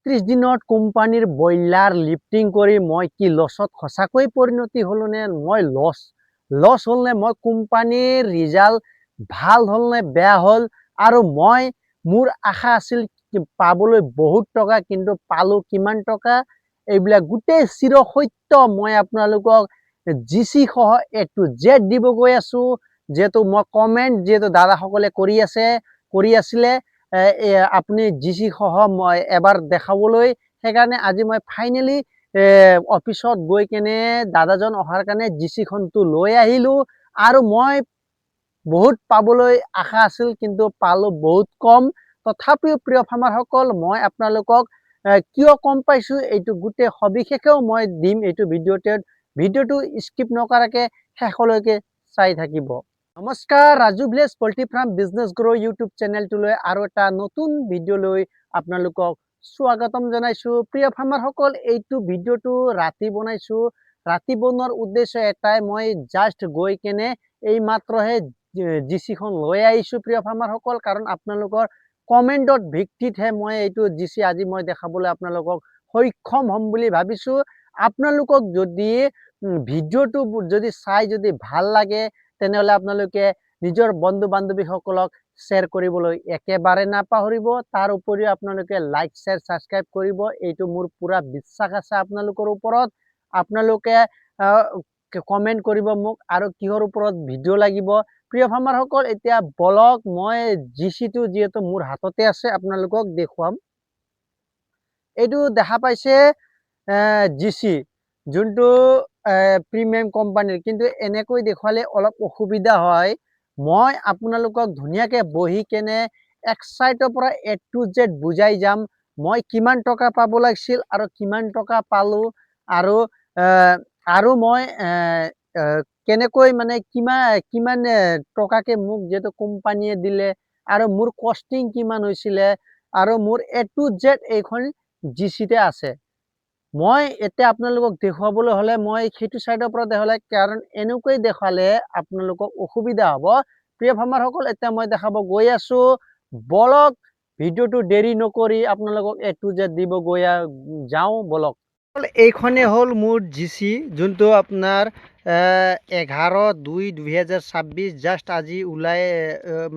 30 দিনত কোম্পানীৰ broiler lifting কৰি মই কি লছত সঁচাকৈ পৰিণতি হ'লো নে মই লছ হ'ল নে মই কোম্পানীৰ ৰিজাল্ট ভাল হ'ল নে বেয়া হ'ল আৰু মই মোৰ আশা আছিল পাবলৈ বহুত টকা কিন্তু পালো কিমান টকা এইবিলাক গোটেই চিৰসত্য মই আপোনালোকক জিচি সহ A to Z দিব গৈ আছো যেহেতু মই কমেন্ট যেহেতু দাদাসকলে কৰি আছিলে আপুনি জিচি সহ মই এবাৰ দেখাবলৈ সেইকাৰণে আজি মই ফাইনেলি অফিচত গৈ কেনে দাদাজন অহাৰ কাৰণে জিচিখনটো লৈ আহিলো আৰু মই বহুত পাবলৈ আশা আছিল কিন্তু পালো বহুত কম তথাপিও প্ৰিয় ফাৰ্মাৰসকল মই আপোনালোকক কিয় কম পাইছো এইটো গোটেই সবিশেষেও মই দিম এইটো ভিডিঅ'টো স্কিপ নকৰাকে শেষলৈকে চাই থাকিব নমস্কাৰ Raju village poultry farm business গ্ৰ' ইউটিউব চেনেলটোলৈ আৰু এটা নতুন ভিডিঅ'লৈ আপোনালোকক স্বাগতম জনাইছো প্ৰিয় ফাৰ্মাৰসকল এইটো ভিডিঅ'টো ৰাতি বনাইছো ৰাতি বনোৱাৰ উদ্দেশ্য এটাই মই জাষ্ট গৈ কেনে এই মাত্ৰহে জিচিখন লৈ আহিছো প্ৰিয় ফাৰ্মাৰসকল কাৰণ আপোনালোকৰ কমেন্টৰ ভিত্তিতহে মই এইটো জিচি আজি মই দেখাবলৈ আপোনালোকক সক্ষম হ'ম বুলি ভাবিছো আপোনালোকক যদি ভিডিঅ'টো যদি চাই যদি ভাল লাগে তেনেহলে আপোনালোকে নিজৰ বন্ধু বান্ধৱীসকলক শ্বেয়াৰ কৰিবলৈ একেবাৰে নাপাহৰিব তাৰ উপৰিও আপোনালোকে লাইক শ্বেয়াৰ সাবস্ক্ৰাইব কৰিব এইটো মোৰ পুৰা বিশ্বাস আছে আপোনালোকৰ ওপৰত আপোনালোকে কমেন্ট কৰিব মোক আৰু কিহৰ ওপৰত ভিডিঅ' লাগিব প্ৰিয় ফাৰ্মাৰসকল এতিয়া বলক মই জিচিটো যেহেতু মোৰ হাততে আছে আপোনালোকক দেখুৱাম এইটো দেখা পাইছে জিচি যোনটো প্ৰিমিয়াম কোম্পানীৰ কিন্তু এনেকৈ দেখুৱালে অলপ অসুবিধা হয় মই আপোনালোকক ধুনীয়াকে বহি কেনে এক সাইডৰ পৰা A to Z বুজাই যাম মই কিমান টকা পাব লাগিছিল আৰু কিমান টকা পালো আৰু মই কেনেকৈ মানে কিমান টকাকে মোক যেটো কোম্পানীয়ে দিলে আৰু মোৰ কষ্টিং কিমান হৈছিলে আৰু মোৰ A to Z এইখন জিচিতে আছে মই এতিয়া আপোনালোকক দেখুৱাবলৈ হলে মই সেইটো সাইডৰ পৰা দেখালে কাৰণ এনেকৈ দেখালে আপোনালোকক অসুবিধা হ'ব প্ৰিয় ফাৰ্মাৰসকল এতিয়া মই দেখাব গৈ আছো বলক ভিডিঅ'টো দেৰি নকৰি আপোনালোকক A to Z দিব গৈ যাওঁ বলক এইখনে হ'ল মোৰ জিচি যোনটো আপোনাৰ 11/2/2026 জাষ্ট আজি ওলাই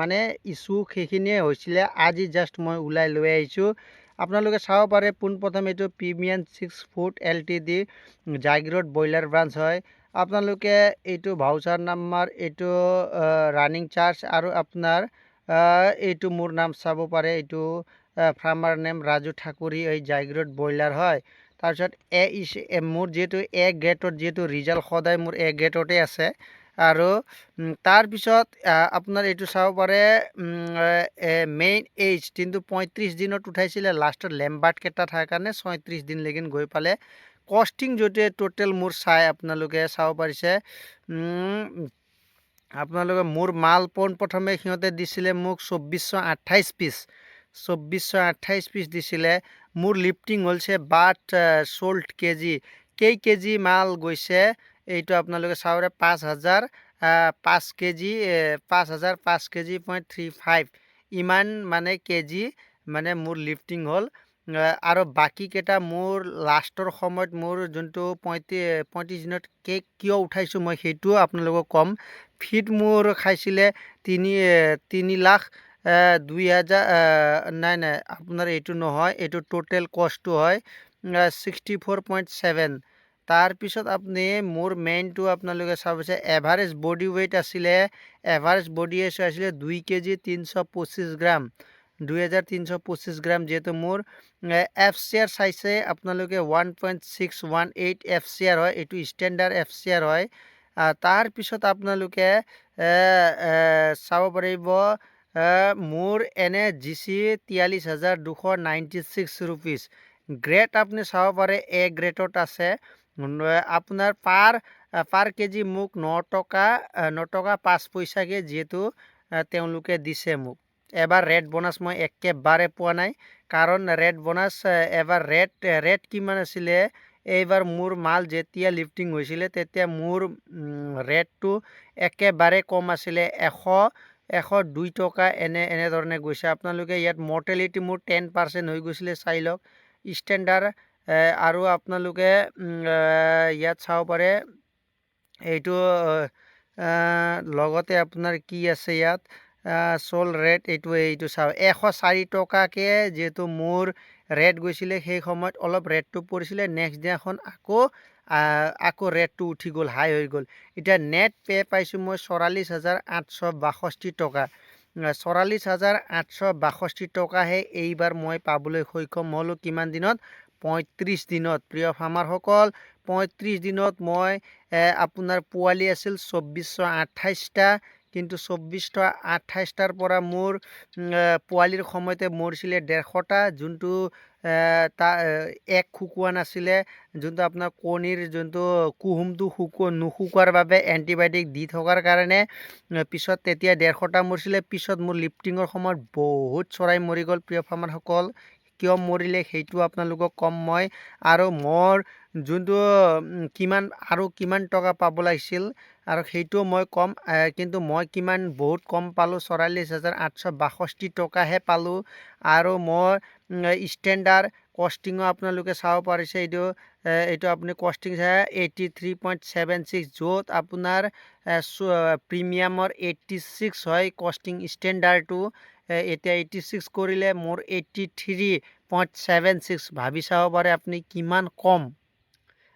মানে ইছ্যু সেইখিনিয়ে হৈছিলে আজি জাষ্ট মই ওলাই লৈ আহিছো আপোনালোকে চাব পাৰে পোনপ্ৰথমে এইটো premium 6 food LTD Jagiroad broiler branch হয় আপোনালোকে এইটো ভাউচাৰ নাম্বাৰ এইটো ৰানিং চাৰ্জ আৰু আপোনাৰ এইটো মোৰ নাম চাব পাৰে এইটো ফাৰ্মাৰ নেম ৰাজু ঠাকুৰী এই জাগিৰোড ব্ৰইলাৰ হয় তাৰপিছত মোৰ যেহেতু A গ্ৰেডত যেহেতু ৰিজাল্ট সদায় মোৰ A গ্ৰেডতে আছে আৰু তাৰপিছত আপোনাৰ এইটো চাব পাৰে মেইন এইজ কিন্তু 35 দিনত উঠাইছিলে লাষ্টত লেম্বাৰ্ট কেইটা থাকাৰ কাৰণে 36 দিন লেগিন গৈ পালে কষ্টিং যদি টোটেল মোৰ চাই আপোনালোকে চাব পাৰিছে আপোনালোকে মোৰ মাল পোনপ্ৰথমে সিহঁতে দিছিলে মোক 2428 পিচ 2428 পিচ দিছিলে মোৰ লিফটিং হৈছে বাট সোল্ড কেজি কেজি মাল গৈছে এইটো আপোনালোকে চাবৰে 5005 কেজি 5005 কেজি 0.35 ইমান মানে কেজি মানে মোৰ লিফটিং হ'ল আৰু বাকি কেটা মোৰ লাষ্টৰ সময়ত মোৰ যোনটো 35 দিনত কিয় উঠাইছো মই সেইটো আপোনালোকক কম ফিট মোৰ খাইছিলে 3,02,000 নাই আপোনাৰ এইটো নহয় এইটো টোটেল কষ্টটো হয় 64.7 তাৰপিছত আপুনি মোৰ মেইনটো আপোনালোকে চাবছে এভাৰেজ বডি ওয়েট আছিলে এভাৰেজ বডি আছিলে 2 কেজি 325 গ্ৰাম 2325 গ্ৰাম যেহেতু মোৰ FCR চাইছে আপোনালোকে 1.618 FCR হয় এইটো ষ্টেণ্ডাৰ্ড FCR হয় তাৰপিছত আপোনালোকে চাব পাৰিব মোৰ এনে জিচি 43,296 रुपीस গ্ৰেড আপুনি চাব পাৰে A গ্ৰেডত আছে আপোনাৰ পাৰ কেজি মোক 9 টকা 5 পইচাকে যেহেতু তেওঁলোকে দিছে মোক এবাৰ ৰেড বোনাস মই একেবাৰে পোৱা নাই কাৰণ ৰেড বোনাস এবাৰ ৰেড কিমান আছিলে এইবাৰ মোৰ মাল যেতিয়া লিফটিং হৈছিলে তেতিয়া মোৰ ৰেটটো একেবাৰে কম আছিলে 102 টকা এনে ধৰণে গৈছে আপোনালোকে ইয়াত মৰ্টেলিটি মোৰ 10% হৈ গৈছিলে চাই লওক ষ্টেণ্ডাৰ্ড আৰু আপোনালোকে ইয়াত চাব পাৰে এইটো লগতে আপোনাৰ কি আছে ইয়াত চল ৰেট এইটো চাওঁ 104 টকাকৈ যিহেতু মোৰ ৰেট গৈছিলে সেই সময়ত অলপ ৰেটটো পৰিছিলে নেক্সট দিনাখন আকৌ ৰেটটো উঠি গ'ল হাই হৈ গ'ল এতিয়া নেট পে পাইছোঁ মই 44,862 টকা 44,862 টকাহে এইবাৰ মই পাবলৈ সক্ষম হ'লোঁ কিমান দিনত 35 দিনত প্ৰিয় ফাৰ্মাৰসকল 35 দিনত মই আপোনাৰ পোৱালি আছিল 2428টা কিন্তু 2428টাৰ পৰা মোৰ পোৱালিৰ সময়তে মৰিছিলে 150টা যোনটো এক শুকোৱা নাছিলে যোনটো আপোনাৰ কণীৰ যোনটো কুহুমটো নুশুকোৱাৰ বাবে এণ্টিবায়'টিক দি থকাৰ কাৰণে পিছত তেতিয়া 150টা মৰিছিলে পিছত মোৰ লিফটিঙৰ সময়ত বহুত চৰাই মৰি গ'ল প্ৰিয় ফাৰ্মাৰসকল কিয় মৰিলে সেইটো আপোনালোকক ক'ম মই আৰু মোৰ যোনটো কিমান টকা পাব লাগিছিল আৰু সেইটোও মই ক'ম কিন্তু মই বহুত কম পালোঁ 44,862 টকাহে পালোঁ আৰু মই ষ্টেণ্ডাৰ্ড কষ্টিঙো আপোনালোকে চাব পাৰিছে এইটো আপুনি কষ্টিং চাই 83.76 য'ত আপোনাৰ প্ৰিমিয়ামৰ 86 হয় কষ্টিং ষ্টেণ্ডাৰ্ডটো এতিয়া 86 কৰিলে মোৰ 83.76 ভাবি চাব পাৰে আপুনি কিমান কম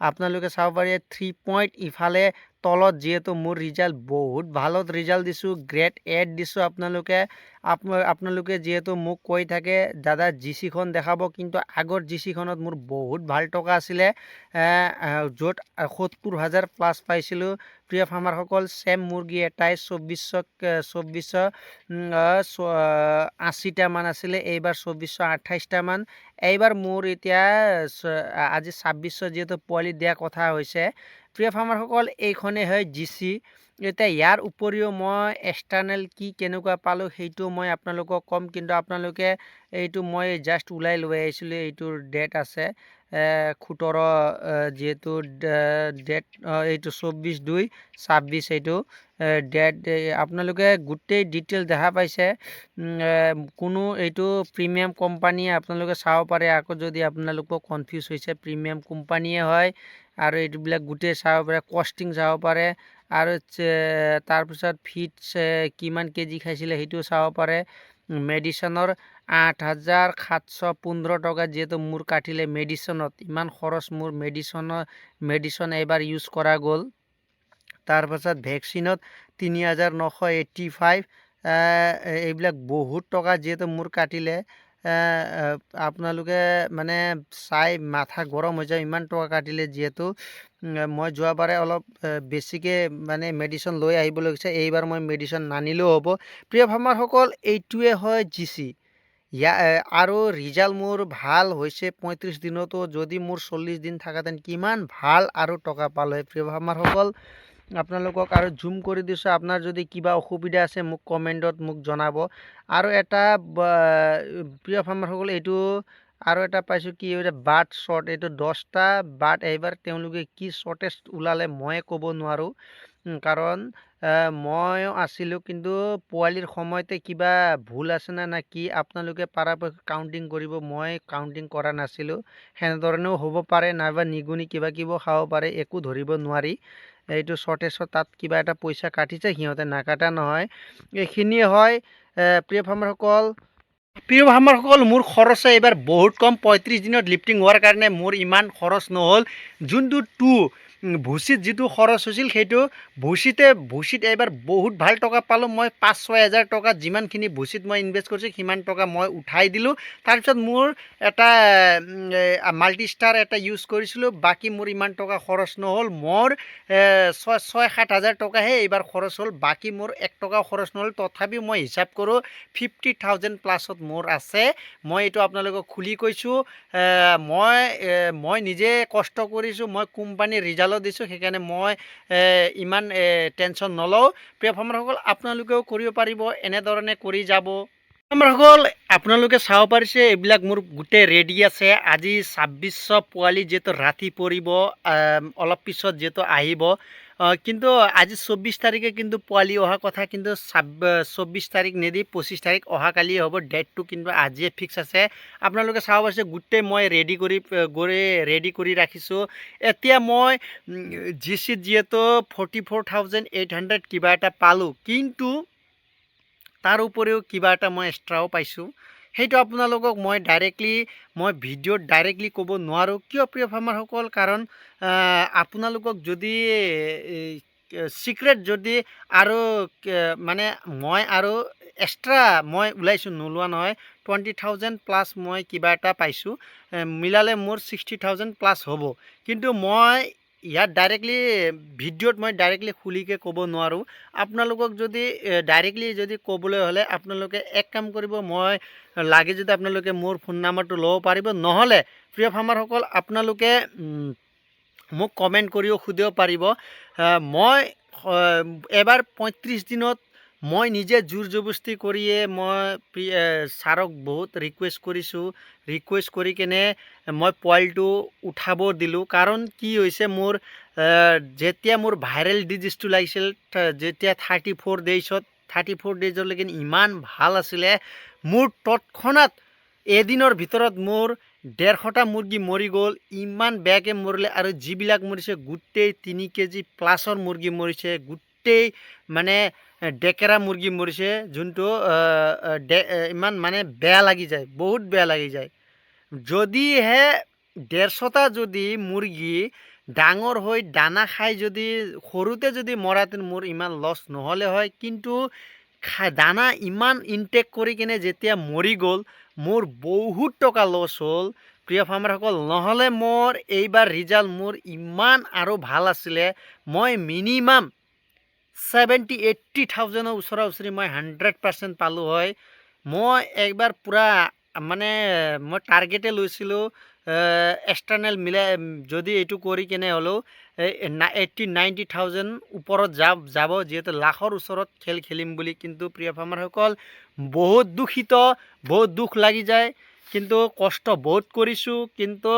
আপোনালোকে চাব পাৰে 3 পইণ্ট ইফালে তলত যিহেতু মোৰ ৰিজাল্ট বহুত ভালত ৰিজাল্ট দিছোঁ গ্ৰেড এড দিছোঁ আপোনালোকে যিহেতু মোক কৈ থাকে দাদা জিচিখন দেখাব কিন্তু আগৰ জিচিখনত মোৰ বহুত ভাল টকা আছিলে য'ত 70,000 প্লাছ পাইছিলোঁ প্ৰিয় ফাৰ্মাৰসকল চেম মুৰ্গী এটাই 2480টা মান আছিলে এইবাৰ 2428টা মান এইবাৰ মোৰ এতিয়া আজি 26 যিহেতু পোৱালি দিয়া কথা হৈছে প্ৰিয় ফাৰ্মাৰসকল এইখনেই হয় জিচি এতিয়া ইয়াৰ উপৰিও মই এক্সটাৰ্নেল কেনেকুৱা পালোঁ সেইটো মই আপোনালোকক ক'ম কিন্তু আপোনালোকে এইটো মই জাষ্ট ওলাই লৈ আহিছিলোঁ এইটোৰ ডেট আছে 17 যিহেতু ডেট এইটো 24/2/26 এইটো ডেট আপোনালোকে গোটেই ডিটেইল দেখা পাইছে কোনো এইটো প্ৰিমিয়াম কোম্পানীয়ে আপোনালোকে চাব পাৰে আকৌ যদি আপোনালোকক কনফিউজ হৈছে প্ৰিমিয়াম কোম্পানীয়ে হয় আৰু এইটোবিলাক গোটেই চাব পাৰে কষ্টিং চাব পাৰে আৰু তাৰপিছত ফিট কিমান কেজি খাইছিলে সেইটো চাব পাৰে মেডিচিনৰ 8,715 টকা যিহেতু মোৰ কাটিলে মেডিচিনত ইমান খৰচ মোৰ মেডিচিন এইবাৰ ইউজ কৰা গ'ল তাৰপাছত ভেকচিনত 3,985 এইবিলাক বহুত টকা যিহেতু মোৰ কাটিলে আপোনালোকে মানে চাই মাথা গৰম হৈ যায় ইমান টকা কাটিলে যিহেতু মই যোৱাবাৰে অলপ বেছিকৈ মানে মেডিচিন লৈ আহিব লাগিছে এইবাৰ মই মেডিচিন নানিলেও হ'ব প্ৰিয় ফাৰ্মাৰসকল এইটোৱে হয় জিচি আৰু ৰিজাল্ট মোৰ ভাল হৈছে 35 দিনতো যদি মোৰ 40 দিন থাকাতেন কিমান ভাল আৰু টকা পালে প্ৰিয় ফাৰ্মাৰসকল আপোনালোকক আৰু জুম কৰি দিছোঁ আপোনাৰ যদি কিবা অসুবিধা আছে মোক কমেণ্টত মোক জনাব আৰু এটা প্ৰিয় ফাৰ্মাৰসকল এইটো আৰু এটা পাইছোঁ কি বাৰ্ড শ্বৰ্ট এইটো 10টা বাৰ্ড এইবাৰ তেওঁলোকে কি শ্বৰ্টেজ ওলালে মই ক'ব নোৱাৰোঁ কাৰণ ময়ো আছিলোঁ কিন্তু পোৱালিৰ সময়তে কিবা ভুল আছে না কি আপোনালোকে পৰাপক্ষত কাউণ্টিং কৰিব মই কাউণ্টিং কৰা নাছিলোঁ সেনেধৰণেও হ'ব পাৰে নাইবা নিগুনি কিবা খাব পাৰে একো ধৰিব নোৱাৰি এইটো শ্বৰ্টেজত তাত কিবা এটা পইচা কাটিছে সিহঁতে নাকাটা নহয় এইখিনিয়ে হয় প্ৰিয় ফাৰ্মাৰসকল মোৰ খৰচ এইবাৰ বহুত কম 35 দিনত লিফটিং হোৱাৰ কাৰণে মোৰ ইমান খৰচ নহ'ল যোনটো ভুচিত যিটো খৰচ হৈছিল সেইটো ভুচিত এইবাৰ বহুত ভাল টকা পালোঁ মই 5-6 হাজাৰ টকা যিমানখিনি ভুচিত মই ইনভেষ্ট কৰিছোঁ সিমান টকা মই উঠাই দিলোঁ তাৰপিছত মোৰ এটা মাল্টিষ্টাৰ এটা ইউজ কৰিছিলোঁ বাকী মোৰ ইমান টকা খৰচ নহ'ল মোৰ 6-7 হাজাৰ টকাহে এইবাৰ খৰচ হ'ল বাকী মোৰ 1 টকাও খৰচ নহ'ল তথাপিও মই হিচাপ কৰোঁ 50,000 প্লাছত মোৰ আছে মই এইটো আপোনালোকক খুলি কৈছোঁ মই নিজে কষ্ট কৰিছোঁ মই কোম্পানীৰ ৰিজাল্টো দিছোঁ সেইকাৰণে মই ইমান টেনশ্যন নলওঁ প্ৰিয় ফাৰ্মাৰসকল আপোনালোকেও কৰিব পাৰিব এনেধৰণে কৰি যাব ফাৰ্মাৰসকল আপোনালোকে চাব পাৰিছে এইবিলাক মোৰ গোটেই ৰেডি আছে আজি 26 পোৱালি যিহেতু ৰাতি পৰিব অলপ পিছত যিহেতু আহিব কিন্তু আজি 24 তাৰিখে কিন্তু পোৱালি অহা কথা, কিন্তু 24 তাৰিখ নিদি 25 তাৰিখ অহাকালি হ'ব। ডেটটো কিন্তু আজিয়ে ফিক্স আছে। আপোনালোকে চাব পাৰিছে গোটেই মই ৰেডি কৰি ৰাখিছোঁ। এতিয়া মই GCত যিহেতু 44,800 কিবা এটা পালোঁ, কিন্তু তাৰ উপৰিও কিবা এটা মই এক্সট্ৰাও পাইছোঁ। সেইটো আপোনালোকক মই ভিডিঅ'ত ডাইৰেক্টলি ক'ব নোৱাৰোঁ। কিয় প্ৰিয় ফাৰ্মাৰসকল? কাৰণ আপোনালোকক যদি চিক্ৰেট যদি আৰু মানে মই আৰু এক্সট্ৰা মই ওলাইছোঁ, নোলোৱা নহয়। 20,000 প্লাছ মই কিবা এটা পাইছোঁ, মিলালে মোৰ 60,000 প্লাছ হ'ব। কিন্তু মই ইয়াত ভিডিঅ'ত মই ডাইৰেক্টলি খুলিকৈ ক'ব নোৱাৰোঁ। আপোনালোকক যদি ডাইৰেক্টলি যদি ক'বলৈ হ'লে আপোনালোকে এক কাম কৰিব, মই লাগে যদি আপোনালোকে মোৰ ফোন নাম্বাৰটো ল'ব পাৰিব, নহ'লে প্ৰিয় ফাৰ্মাৰসকল আপোনালোকে মোক কমেণ্ট কৰিও সুধিব পাৰিব। মই এবাৰ 35 দিনত মই নিজে জোৰ জবস্তি কৰিয়ে মই ছাৰক বহুত ৰিকুৱেষ্ট কৰি কেনে মই পোৱালিটো উঠাব দিলোঁ। কাৰণ কি হৈছে, মোৰ যেতিয়া মোৰ ভাইৰেল ডিজিজটো লাগিছিল, যেতিয়া 34 ডেইজলৈকে ইমান ভাল আছিলে, মোৰ তৎক্ষণাত এদিনৰ ভিতৰত মোৰ 150টা মুৰ্গী মৰি গ'ল। ইমান বেয়াকৈ মৰিলে, আৰু যিবিলাক মৰিছে গোটেই 3 কেজি প্লাছৰ মুৰ্গী মৰিছে, গোটেই মানে ডেকেৰা মুৰ্গী মৰিছে, যোনটো ইমান মানে বেয়া লাগি যায়, বহুত বেয়া লাগি যায়। যদিহে 150টা যদি মুৰ্গী ডাঙৰ হৈ দানা খাই যদি সৰুতে যদি মৰাহেঁতেন মোৰ ইমান লছ নহ'লে হয়। কিন্তু দানা ইমান ইনটেক কৰি কিনে যেতিয়া মৰি গ'ল, মোৰ বহুত টকা লছ হ'ল প্ৰিয় ফাৰ্মাৰসকল। নহ'লে মোৰ এইবাৰ ৰিজাল্ট মোৰ ইমান আৰু ভাল আছিলে। মই মিনিমাম 70,000-80,000 ওচৰা ওচৰি মই 100% পালোঁ হয়। মই একবাৰ পূৰা মানে মই টাৰ্গেটে লৈছিলোঁ, এক্সটাৰ্নেল মিলাই যদি এইটো কৰি কেনে হ'লেও 80,000-90,000 ওপৰত যাব, যিহেতু লাখৰ ওচৰত খেলিম বুলি। কিন্তু প্ৰিয় ফাৰ্মাৰসকল বহুত দুখিত, বহুত দুখ লাগি যায়, কিন্তু কষ্ট বহুত কৰিছোঁ, কিন্তু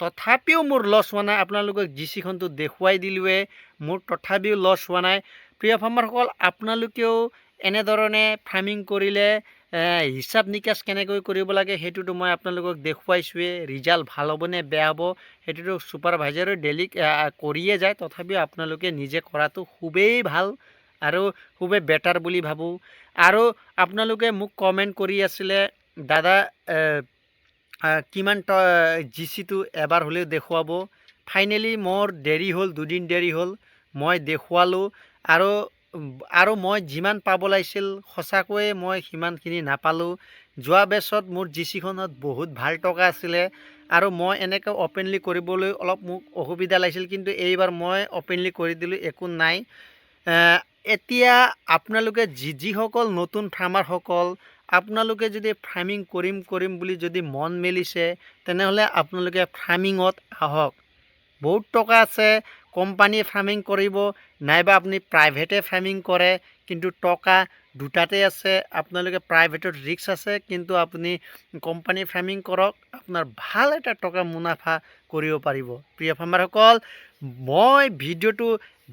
তথাপিও মোৰ লছ হোৱা নাই। আপোনালোকক GCখনটো দেখুৱাই দিলোঁৱে, মোৰ তথাপিও লছ হোৱা নাই। প্ৰিয় ফাৰ্মাৰসকল আপোনালোকেও এনেধৰণে ফাৰ্মিং কৰিলে হিচাপ নিকাচ কেনেকৈ কৰিব লাগে সেইটোতো মই আপোনালোকক দেখুৱাইছোঁৱে। ৰিজাল্ট ভাল হ'বনে বেয়া হ'ব সেইটোতো ছুপাৰভাইজাৰে ডেইলি কৰিয়ে যায়, তথাপিও আপোনালোকে নিজে কৰাটো খুবেই ভাল আৰু খুবেই বেটাৰ বুলি ভাবোঁ। আৰু আপোনালোকে মোক কমেণ্ট কৰি আছিলে, দাদা কিমান GCটো এবাৰ হ'লেও দেখুৱাব। ফাইনেলি মোৰ দেৰি হ'ল, 2 দিন দেৰি হ'ল, মই দেখুৱালোঁ। আৰু মই যিমান পাব লাগিছিল সঁচাকৈয়ে মই সিমানখিনি নাপালোঁ। যোৱা বেচত মোৰ GCখনত বহুত ভাল টকা আছিলে, আৰু মই এনেকৈ অ'পেনলি কৰিবলৈ অলপ মোক অসুবিধা লাগিছিল, কিন্তু এইবাৰ মই অ'পেনলি কৰি দিলোঁ, একো নাই। এতিয়া আপোনালোকে যিসকল নতুন ফাৰ্মাৰসকল আপোনালোকে যদি ফাৰ্মিং কৰিম বুলি যদি মন মেলিছে, তেনেহ'লে আপোনালোকে ফাৰ্মিঙত আহক। বহুত টকা আছে, কোম্পানীয়ে ফাৰ্মিং কৰিব, নাইবা আপুনি প্ৰাইভেটে ফাৰ্মিং কৰে, কিন্তু টকা দুটাতে আছে। আপোনালোকে প্ৰাইভেটত ৰিস্ক আছে, কিন্তু আপুনি কোম্পানী ফাৰ্মিং কৰক, আপোনাৰ ভাল এটা টকা মুনাফা কৰিব পাৰিব। প্ৰিয় ফাৰ্মাৰসকল মই ভিডিঅ'টো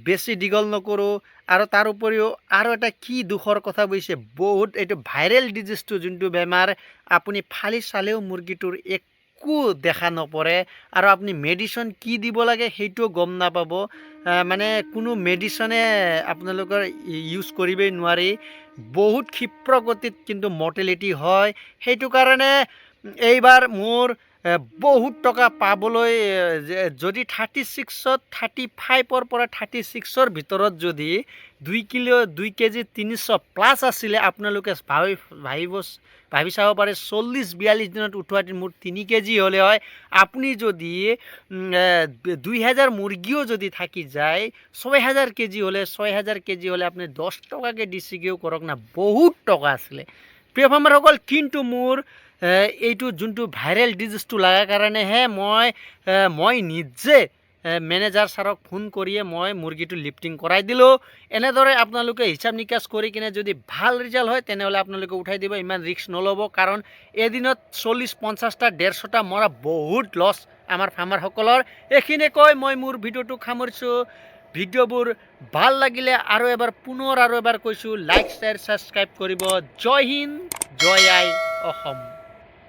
বেছি দীঘল নকৰোঁ। আৰু তাৰ উপৰিও আৰু এটা কি দুখৰ কথা বুজিছে, বহুত এইটো ভাইৰেল ডিজিজটো যোনটো বেমাৰ, আপুনি ফালি চালেও মুৰ্গীটোৰ একো দেখা নপৰে, আৰু আপুনি মেডিচিন কি দিব লাগে সেইটোও গম নাপাব। মানে কোনো মেডিচিনে আপোনালোকৰ ইউজ কৰিবই নোৱাৰি, বহুত ক্ষিপ্ৰ গতিত কিন্তু মৰ্টেলিটি হয়। সেইটো কাৰণে এইবাৰ মোৰ বহুত টকা পাবলৈ, যদি 35-ৰ পৰা 36ৰ ভিতৰত যদি 2 কেজি 300 প্লাছ আছিলে, আপোনালোকে ভাবি চাব পাৰে 40-42 দিনত উঠোৱাতে মোৰ 3 কেজি হ'লে হয়। আপুনি যদি 2,000 মুৰ্গীও যদি থাকি যায়, 6,000 কেজি হ'লে আপুনি 10 টকাকৈ ডিচিকেও কৰক না, বহুত টকা আছিলে প্ৰিয় ফাৰ্মাৰসকল। কিন্তু মোৰ এইটো যোনটো ভাইৰেল ডিজিজটো লগাৰ কাৰণেহে মই নিজে মেনেজাৰ ছাৰক ফোন কৰিয়ে মই মুৰ্গীটো লিফটিং কৰাই দিলোঁ। এনেদৰে আপোনালোকে হিচাপ নিকাচ কৰি কিনে যদি ভাল ৰিজাল্ট হয় তেনেহ'লে আপোনালোকে উঠাই দিব, ইমান ৰিস্ক নল'ব। কাৰণ এদিনত 40-50টা 150টা মৰা বহুত লছ আমাৰ ফাৰ্মাৰসকলৰ। এইখিনি কৈ মই মোৰ ভিডিঅ'টো সামৰিছোঁ। ভিডিঅ'বোৰ ভাল লাগিলে আৰু এবাৰ কৈছোঁ লাইক শ্বেয়াৰ ছাবস্ক্ৰাইব কৰিব। জয় হিন্দ, জয় আই অসম।